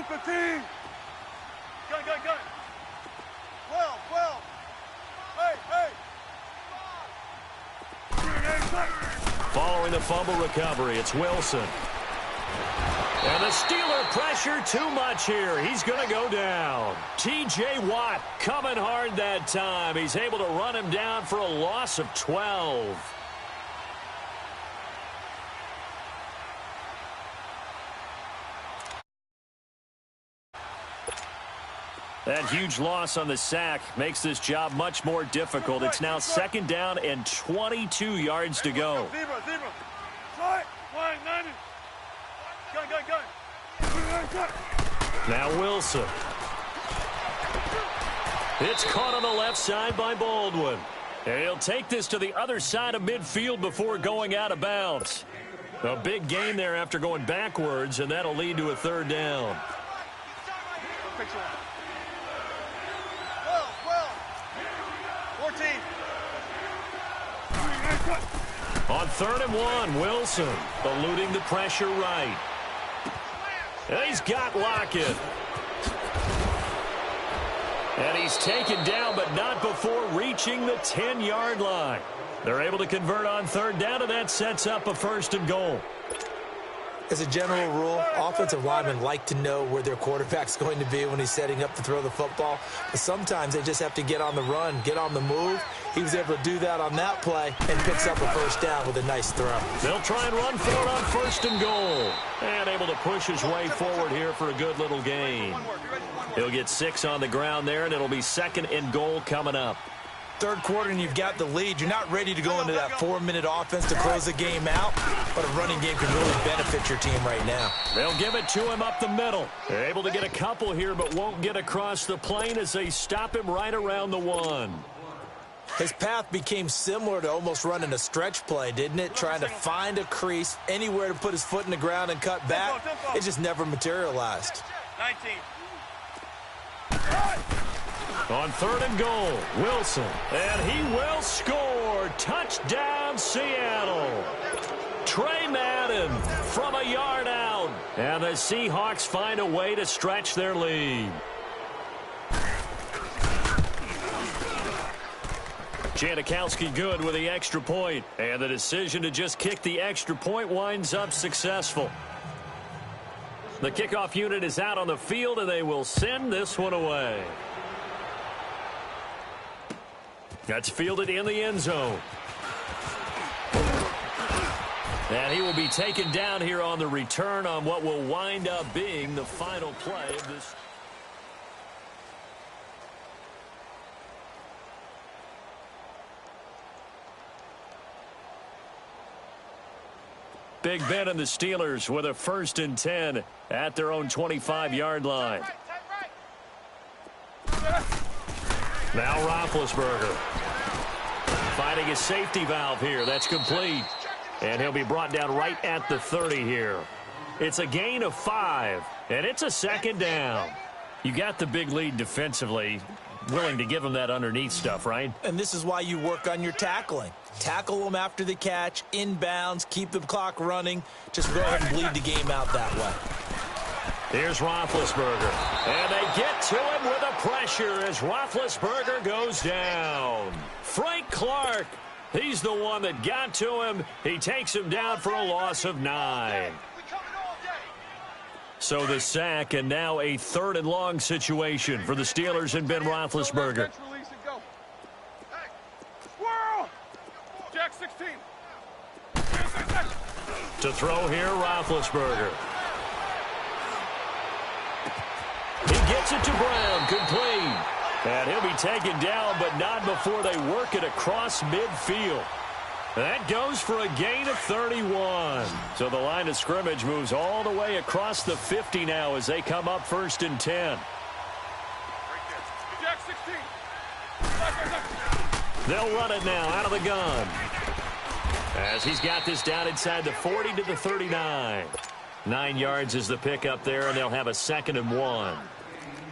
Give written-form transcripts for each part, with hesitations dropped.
215. Gun. 12. Hey. Following the fumble recovery, it's Wilson. And the Steeler pressure too much here. He's going to go down. T.J. Watt coming hard that time. He's able to run him down for a loss of 12. That huge loss on the sack makes this job much more difficult. It's now second down and 22 yards to go. Now Wilson. It's caught on the left side by Baldwin. And he'll take this to the other side of midfield before going out of bounds. A big gain there after going backwards, and that'll lead to a third down. 14. On 3rd and 1, Wilson eluding the pressure right. And he's got Lockett. And he's taken down, but not before reaching the 10-yard line. They're able to convert on 3rd down, and that sets up a 1st and goal. As a general rule, offensive linemen like to know where their quarterback's going to be when he's setting up to throw the football. But sometimes they just have to get on the run, get on the move. He was able to do that on that play and picks up a 1st down with a nice throw. They'll try and run for it on 1st and goal. And able to push his way forward here for a good little gain. He'll get 6 on the ground there, and it'll be 2nd and goal coming up. 3rd quarter and you've got the lead. You're not ready to go into that 4-minute offense to close the game out, but a running game can really benefit your team right now. They'll give it to him up the middle. They're able to get a couple here, but won't get across the plane as they stop him right around the 1. His path became similar to almost running a stretch play, didn't it? Trying to find a crease, anywhere to put his foot in the ground and cut back. It just never materialized. 19. On 3rd and goal, Wilson, and he will score. Touchdown, Seattle. Trey Madden from a yard out. And the Seahawks find a way to stretch their lead. Janikowski good with the extra point. And the decision to just kick the extra point winds up successful. The kickoff unit is out on the field, and they will send this one away. That's fielded in the end zone. And he will be taken down here on the return on what will wind up being the final play of this. Big Ben and the Steelers with a 1st and 10 at their own 25-yard line. Now Roethlisberger finding a safety valve here. That's complete. And he'll be brought down right at the 30 here. It's a gain of 5, and it's a 2nd down. You got the big lead defensively. Willing to give him that underneath stuff, right? And this is why you work on your tackling. Tackle them after the catch, inbounds, keep the clock running. Just go ahead and bleed the game out that way. Here's Roethlisberger. And they get to him with a pressure as Roethlisberger goes down. Frank Clark, he's the one that got to him. He takes him down for a loss of 9. So the sack, and now a 3rd and long situation for the Steelers and Ben Roethlisberger. Jack 16. To throw here, Roethlisberger. He gets it to Brown, complete. And he'll be taken down, but not before they work it across midfield. That goes for a gain of 31. So the line of scrimmage moves all the way across the 50 now as they come up 1st and 10. Jack 16. They'll run it now out of the gun. As he's got this down inside the 40 to the 39. 9 yards is the pickup there, and they'll have a 2nd and 1.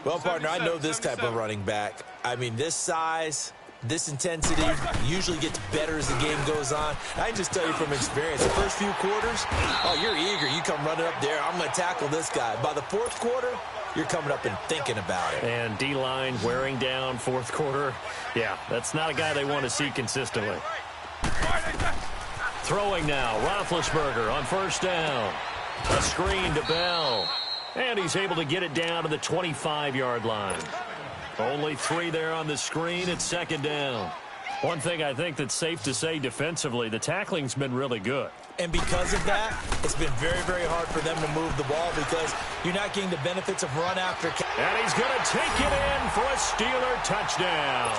Well, partner, I know this type of running back. I mean, this size, This intensity usually gets better as the game goes on. I can just tell you from experience, the first few quarters, oh, you're eager. You come running up there, I'm going to tackle this guy. By the fourth quarter, you're coming up and thinking about it. And D-line wearing down fourth quarter. Yeah, that's not a guy they want to see consistently. Throwing now, Roethlisberger on first down. A screen to Bell. And he's able to get it down to the 25-yard line. Only 3 there on the screen at second down. One thing I think that's safe to say defensively, the tackling's been really good. And because of that, it's been very, very hard for them to move the ball because you're not getting the benefits of run after. And he's going to take it in for a Steeler touchdown.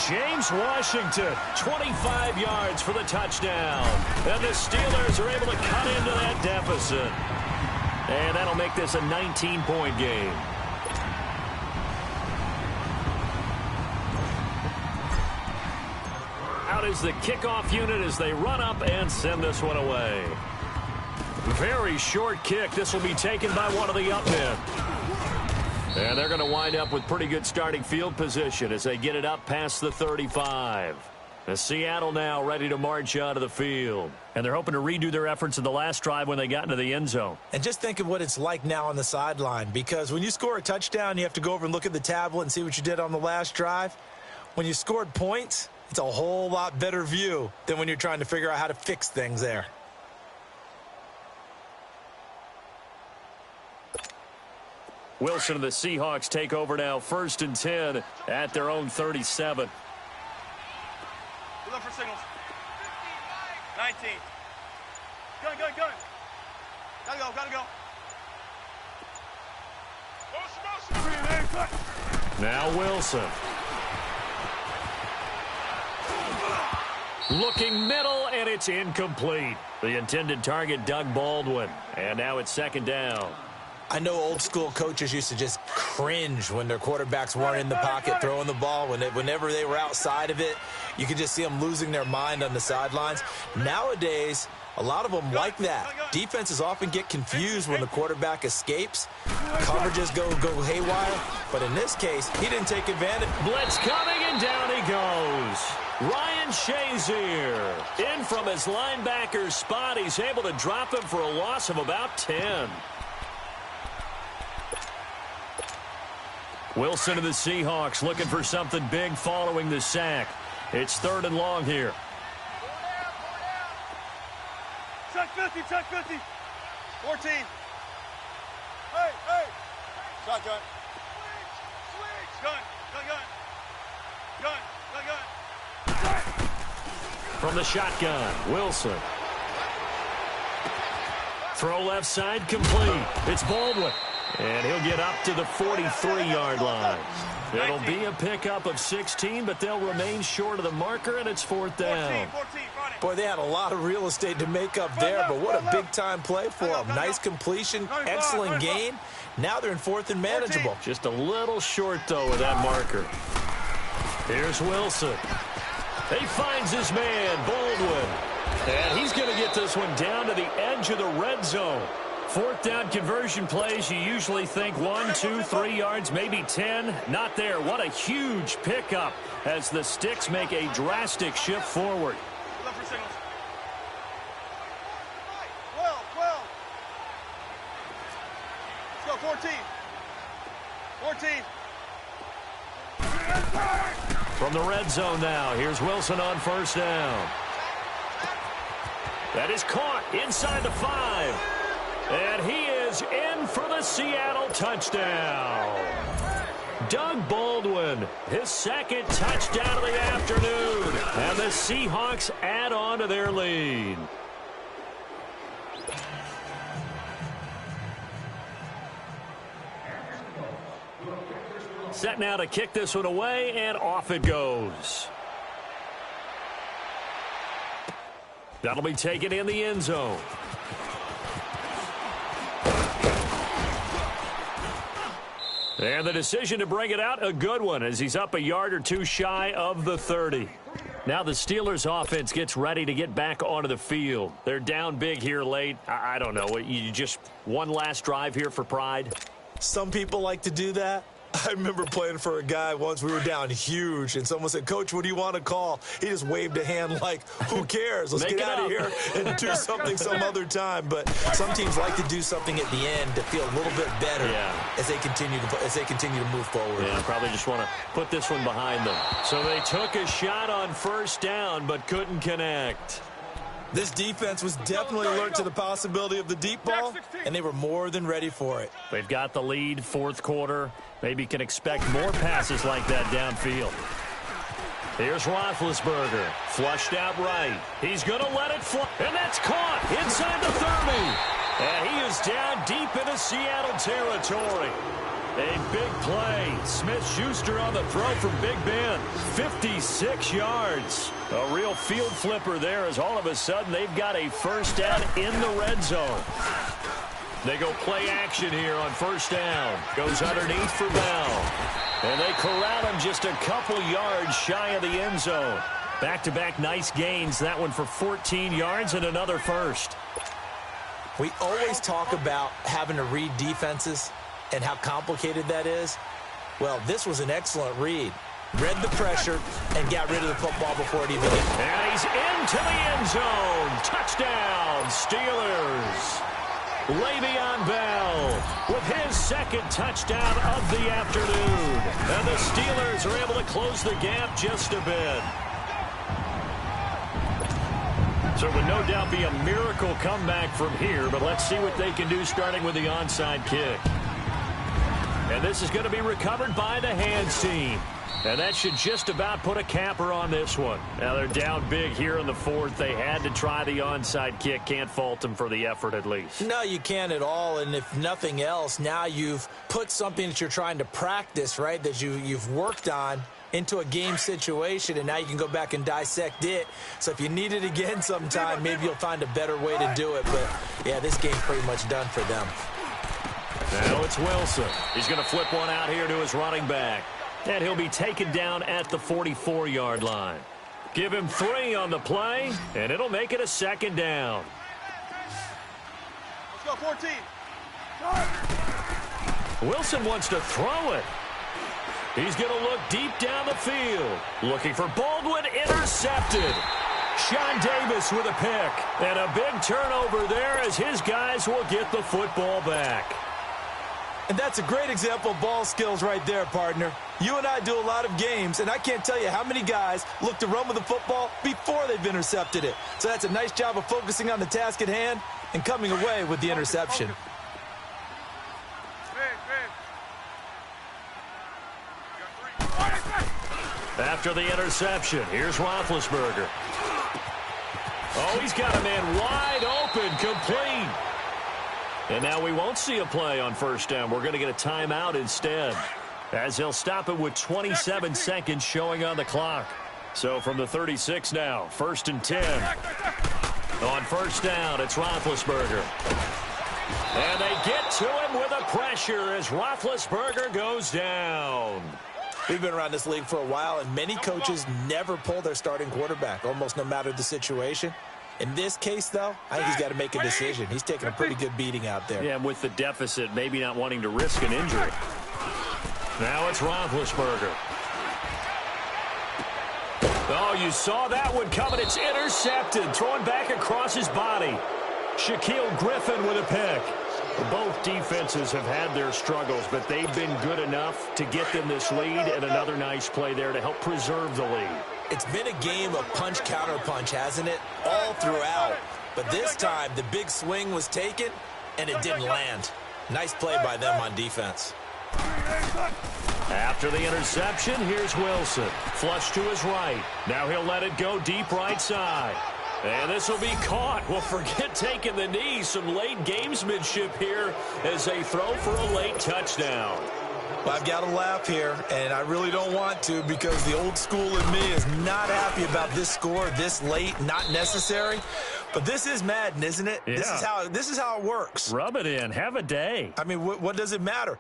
James Washington, 25 yards for the touchdown. And the Steelers are able to cut into that deficit. And that'll make this a 19-point game. Out is the kickoff unit as they run up and send this one away. Very short kick. This will be taken by one of the up men. And they're going to wind up with pretty good starting field position as they get it up past the 35. Seattle now ready to march out of the field. And they're hoping to redo their efforts in the last drive when they got into the end zone. And just think of what it's like now on the sideline, because when you score a touchdown, you have to go over and look at the tablet and see what you did on the last drive. When you scored points, it's a whole lot better view than when you're trying to figure out how to fix things there. Wilson and the Seahawks take over now, 1st and 10 at their own 37. We look for signals. 19. Gun. Gotta go. Motion. Now Wilson. Looking middle, and it's incomplete. The intended target, Doug Baldwin. And now it's second down. I know old school coaches used to just cringe when their quarterbacks weren't in the pocket throwing the ball. Whenever they were outside of it, you could just see them losing their mind on the sidelines. Nowadays, a lot of them like that. Defenses often get confused when the quarterback escapes. Coverages go haywire. But in this case, he didn't take advantage. Blitz coming, and down he goes. Ryan Shazier in from his linebacker spot. He's able to drop him for a loss of about 10. Wilson of the Seahawks looking for something big following the sack. It's 3rd and long here. Check 50. 14. Hey. Shotgun. Gun. From the shotgun, Wilson. Throw left side, complete. It's Baldwin. And he'll get up to the 43-yard line. It'll be a pickup of 16, but they'll remain short of the marker, and it's 4th down. 14. Boy, they had a lot of real estate to make up there, but what a big-time play for them. Nice completion, excellent gain. Now they're in 4th and manageable. Just a little short, though, with that marker. Here's Wilson. He finds his man, Baldwin. And he's going to get this one down to the edge of the red zone. 4th down conversion plays, you usually think 1, 2, 3 yards, maybe 10. Not there. What a huge pickup as the Sticks make a drastic shift forward. Look for signals. 12. Let's go, 14. From the red zone now, here's Wilson on first down. That is caught inside the 5. And he is in for the Seattle touchdown. Doug Baldwin, his 2nd touchdown of the afternoon. And the Seahawks add on to their lead. Set now to kick this one away, and off it goes. That'll be taken in the end zone. And the decision to bring it out, a good one, as he's up a yard or two shy of the 30. Now the Steelers offense gets ready to get back onto the field. They're down big here late. I don't know. You just one last drive here for pride? Some people like to do that. I remember playing for a guy once. We were down huge, and someone said, "Coach, what do you want to call?" He just waved a hand like, who cares? Let's get out of here and do something some other time. But some teams like to do something at the end to feel a little bit better as they continue to move forward. Yeah, probably just want to put this one behind them. So they took a shot on first down but couldn't connect. This defense was definitely alert to the possibility of the deep ball, and they were more than ready for it. They've got the lead, fourth quarter. Maybe can expect more passes like that downfield. Here's Roethlisberger, flushed out right. He's going to let it fly, and that's caught inside the 30. And he is down deep into Seattle territory. A big play. Smith-Schuster on the throw from Big Ben. 56 yards. A real field flipper there as all of a sudden they've got a first down in the red zone. They go play action here on first down. Goes underneath for Bell. And they corral him just a couple yards shy of the end zone. Back-to-back nice gains. That one for 14 yards and another first. We always talk about having to read defenses and how complicated that is. Well, this was an excellent read. Read the pressure and got rid of the football before it even hit. And he's into the end zone. Touchdown, Steelers. Le'Veon Bell with his second touchdown of the afternoon. And the Steelers are able to close the gap just a bit. So it would no doubt be a miracle comeback from here, but let's see what they can do starting with the onside kick. And this is going to be recovered by the hands team. And that should just about put a capper on this one. Now they're down big here in the fourth. They had to try the onside kick. Can't fault them for the effort at least. No, you can't at all. And if nothing else, now you've put something that you're trying to practice, right, that you've worked on into a game situation, and now you can go back and dissect it. So if you need it again sometime, maybe you'll find a better way to do it. But, yeah, this game's pretty much done for them. Now it's Wilson. He's going to flip one out here to his running back. And he'll be taken down at the 44-yard line. Give him 3 on the play, and it'll make it a second down. Let's go, 14. Wilson wants to throw it. He's going to look deep down the field. Looking for Baldwin, intercepted. Sean Davis with a pick. And a big turnover there as his guys will get the football back. And that's a great example of ball skills right there, partner. You and I do a lot of games, and I can't tell you how many guys look to run with the football before they've intercepted it. So that's a nice job of focusing on the task at hand and coming away with the interception. After the interception, here's Roethlisberger. Oh, he's got a man wide open, complete. And now we won't see a play on first down. We're going to get a timeout instead, as he'll stop it with 27 seconds showing on the clock. So from the 36 now, 1st and 10. On first down, it's Roethlisberger. And they get to him with a pressure as Roethlisberger goes down. We've been around this league for a while, and many coaches never pull their starting quarterback, almost no matter the situation. In this case, though, I think he's got to make a decision. He's taking a pretty good beating out there. Yeah, with the deficit, maybe not wanting to risk an injury. Now it's Roethlisberger. Oh, you saw that one coming. It's intercepted. Thrown back across his body. Shaquille Griffin with a pick. Both defenses have had their struggles, but they've been good enough to get them this lead, and another nice play there to help preserve the lead. It's been a game of punch-counter-punch, hasn't it? All throughout. But this time, the big swing was taken, and it didn't land. Nice play by them on defense. After the interception, here's Wilson. Flush to his right. Now he'll let it go deep right side. And this will be caught. Well, forget taking the knee. Some late gamesmanship here as they throw for a late touchdown. Well, I've got to laugh here, and I really don't want to because the old school in me is not happy about this score this late, not necessary. But this is Madden, isn't it? Yeah. This is how it works. Rub it in. Have a day. I mean, what does it matter?